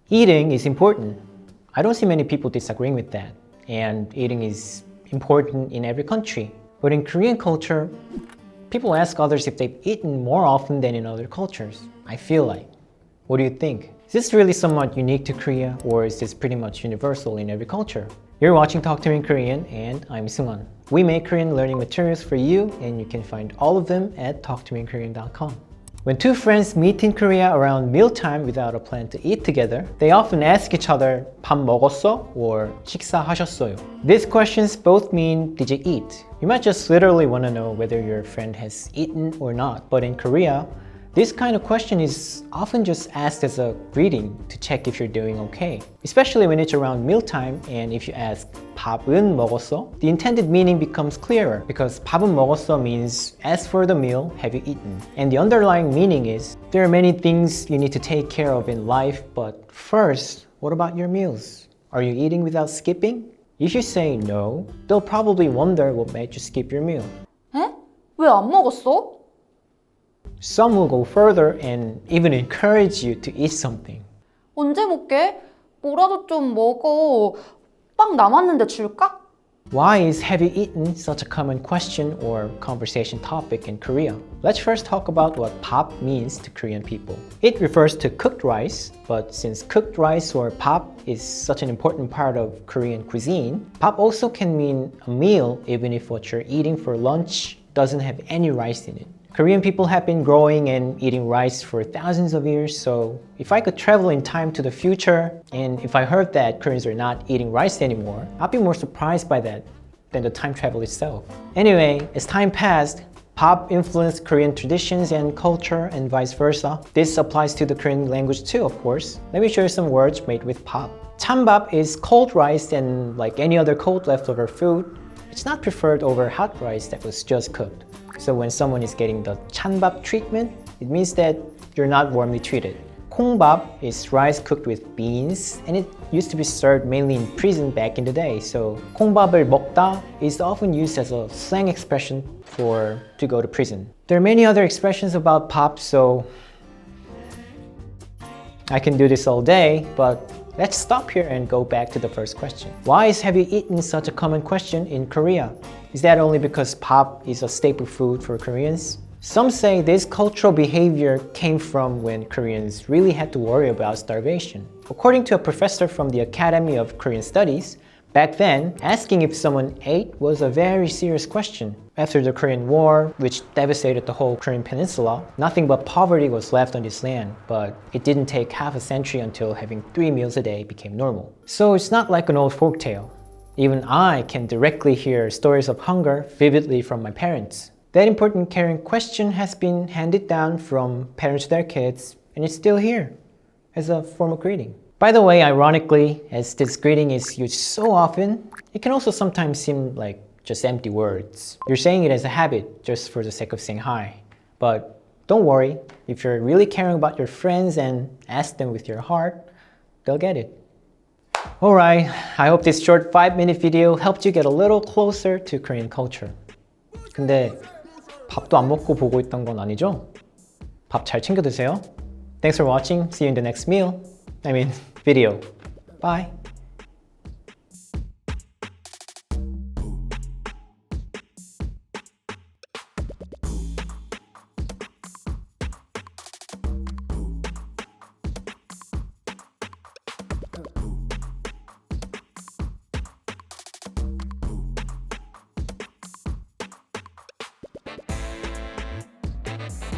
Eating is important. I don't see many people disagreeing with that. And eating is important in every country. But in Korean culture, people ask others if they've eaten more often than in other cultures. I feel like. What do you think? Is this really somewhat unique to Korea, or is this pretty much universal in every culture? You're watching Talk to Me in Korean, and I'm Sungwon. We make Korean learning materials for you, and you can find all of them at talktomeinkorean.com. When two friends meet in Korea around mealtime without a plan to eat together, they often ask each other, 밥 먹었어? Or 식사하셨어요? These questions both mean, did you eat? You might just literally want to know whether your friend has eaten or not. But in Korea, this kind of question is often just asked as a greeting to check if you're doing okay. Especially when it's around mealtime, and if you ask 밥은 먹었어? The intended meaning becomes clearer because 밥은 먹었어 means as for the meal, have you eaten? And the underlying meaning is there are many things you need to take care of in life, but first, what about your meals? Are you eating without skipping? If you say no, they'll probably wonder what made you skip your meal. 에? 왜 안 먹었어? Some will go further and even encourage you to eat something. 언제 먹게? 뭐라도 좀 먹어. 빵 남았는데 줄까? Why is have you eaten such a common question or conversation topic in Korea? Let's first talk about what 밥 means to Korean people. It refers to cooked rice, but since cooked rice or 밥 is such an important part of Korean cuisine, 밥 also can mean a meal even if what you're eating for lunch doesn't have any rice in it. Korean people have been growing and eating rice for thousands of years, so if I could travel in time to the future, and if I heard that Koreans are not eating rice anymore, I'd be more surprised by that than the time travel itself. Anyway, as time passed, 밥 influenced Korean traditions and culture and vice versa. This applies to the Korean language too, of course. Let me show you some words made with 밥. 찬밥 is cold rice, and like any other cold leftover food, it's not preferred over hot rice that was just cooked. So when someone is getting the 찬밥 treatment, it means that you're not warmly treated. 콩밥 is rice cooked with beans, and it used to be served mainly in prison back in the day. So 콩밥을 먹다 is often used as a slang expression for to go to prison. There are many other expressions about 밥, so I can do this all day, but let's stop here and go back to the first question. Why is have you eaten such a common question in Korea? Is that only because 밥 is a staple food for Koreans? Some say this cultural behavior came from when Koreans really had to worry about starvation. According to a professor from the Academy of Korean Studies, back then, asking if someone ate was a very serious question. After the Korean War, which devastated the whole Korean peninsula, nothing but poverty was left on this land, but it didn't take half a century until having 3 meals a day became normal. So it's not like an old folktale. Even I can directly hear stories of hunger vividly from my parents. That important caring question has been handed down from parents to their kids, and it's still here as a form of greeting. By the way, ironically, as this greeting is used so often, it can also sometimes seem like just empty words. You're saying it as a habit just for the sake of saying hi. But don't worry, if you're really caring about your friends and ask them with your heart, they'll get it. Alright, I hope this short 5-minute video helped you get a little closer to Korean culture. 근데 밥도 안 먹고 보고 있던 건 아니죠? 밥 잘 챙겨 드세요. Thanks for watching. See you in the next video. Bye.